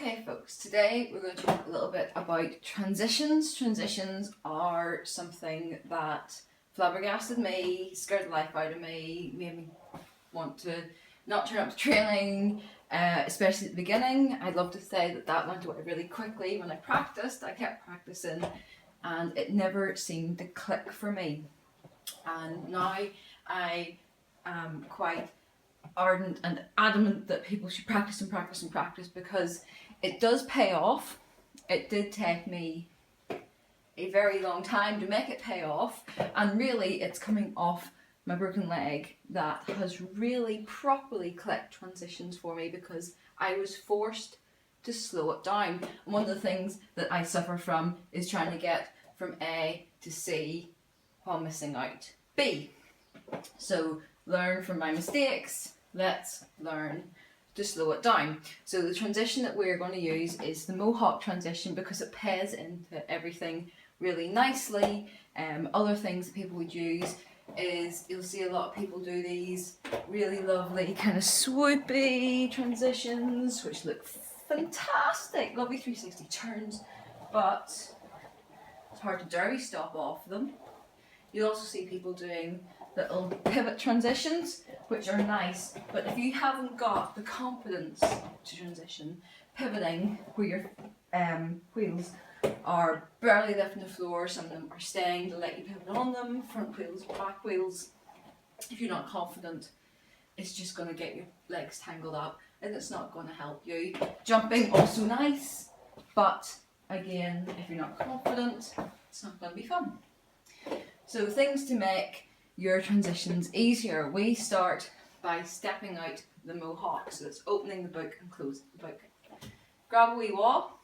Okay folks, today we're going to talk a little bit about transitions. Transitions are something that flabbergasted me, scared the life out of me, made me want to not turn up to training, especially at the beginning. I'd love to say that that went away really quickly. When I practiced, I kept practicing and it never seemed to click for me. And now I am quite ardent and adamant that people should practice and practice and practice because it does pay off. It did take me a very long time to make it pay off, and really it's coming off my broken leg that has really properly clicked transitions for me because I was forced to slow it down. And one of the things that I suffer from is trying to get from A to C while missing out B. So learn from my mistakes. Let's learn to slow it down. So the transition that we're going to use is the Mohawk transition because it pays into everything really nicely. Other things that people would use is you'll see a lot of people do these really lovely kind of swoopy transitions which look fantastic, lovely 360 turns, but it's hard to derby stop off them. You'll also see people doing little pivot transitions, which are nice, but if you haven't got the confidence to transition, pivoting where your wheels are barely lifting the floor, some of them are staying to let you pivot on them, front wheels, back wheels, if you're not confident, it's just going to get your legs tangled up and it's not going to help you. Jumping, also nice, but again, if you're not confident, it's not going to be fun. So things to make your transitions easier. We start by stepping out the Mohawk. So it's opening the book and closing the book. Grab a wee wall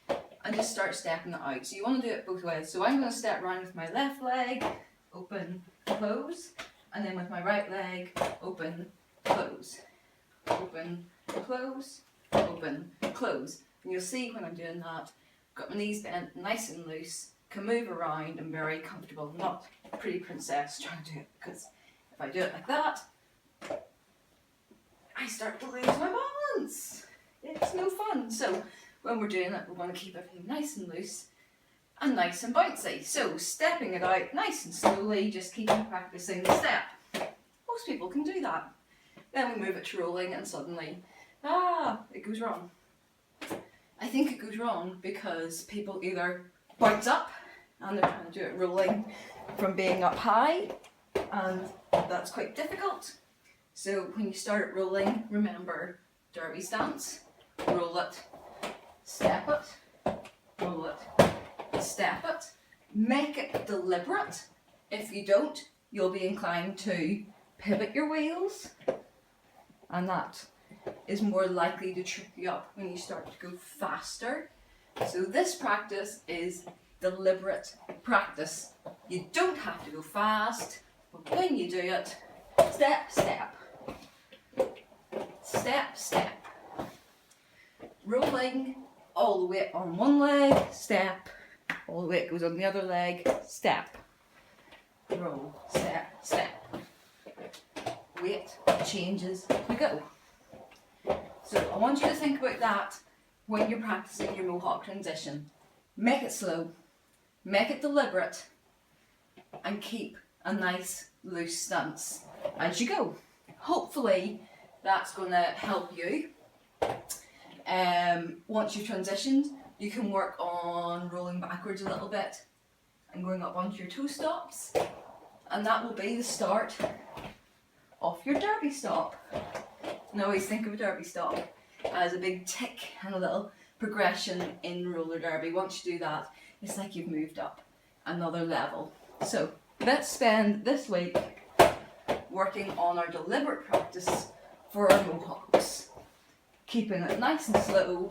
and just start stepping it out. So you want to do it both ways. So I'm going to step around with my left leg, open, close, and then with my right leg, open, close, open, close, open, close. And you'll see when I'm doing that, I've got my knees bent nice and loose, can move around and very comfortable, not a pretty princess trying to do it, because if I do it like that, I start to lose my balance. It's no fun. So when we're doing it, we're going to keep everything nice and loose and nice and bouncy. So stepping it out nice and slowly, just keeping practicing the step. Most people can do that. Then we move it to rolling and suddenly, it goes wrong. I think it goes wrong because people either bounce up and they're trying to do it rolling from being up high, and that's quite difficult. So when you start it rolling, remember derby stance, roll it, step it, roll it, step it. Make it deliberate. If you don't, you'll be inclined to pivot your wheels, and that is more likely to trip you up when you start to go faster. So this practice is deliberate practice. You don't have to go fast, but when you do it, step, step, step, step. Rolling all the weight on one leg, step, all the weight goes on the other leg, step, roll, step, step. Weight changes, we go. So I want you to think about that when you're practicing your Mohawk transition. Make it slow, make it deliberate, and keep a nice loose stance as you go. Hopefully that's going to help you. Once you've transitioned, you can work on rolling backwards a little bit and going up onto your toe stops, and that will be the start of your derby stop. And I always think of a derby stop as a big tick and a little progression in roller derby. Once you do that, it's like you've moved up another level. So let's spend this week working on our deliberate practice for our Mohawks. Keeping it nice and slow,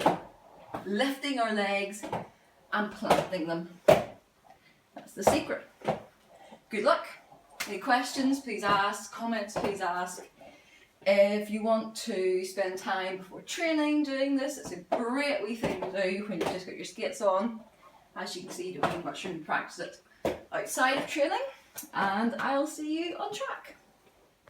lifting our legs and planting them. That's the secret. Good luck. Any questions, please ask. Comments, please ask. If you want to spend time before training doing this, it's a great wee thing to do when you've just got your skates on. As you can see, you don't need much room to practice it outside of training, and I'll see you on track.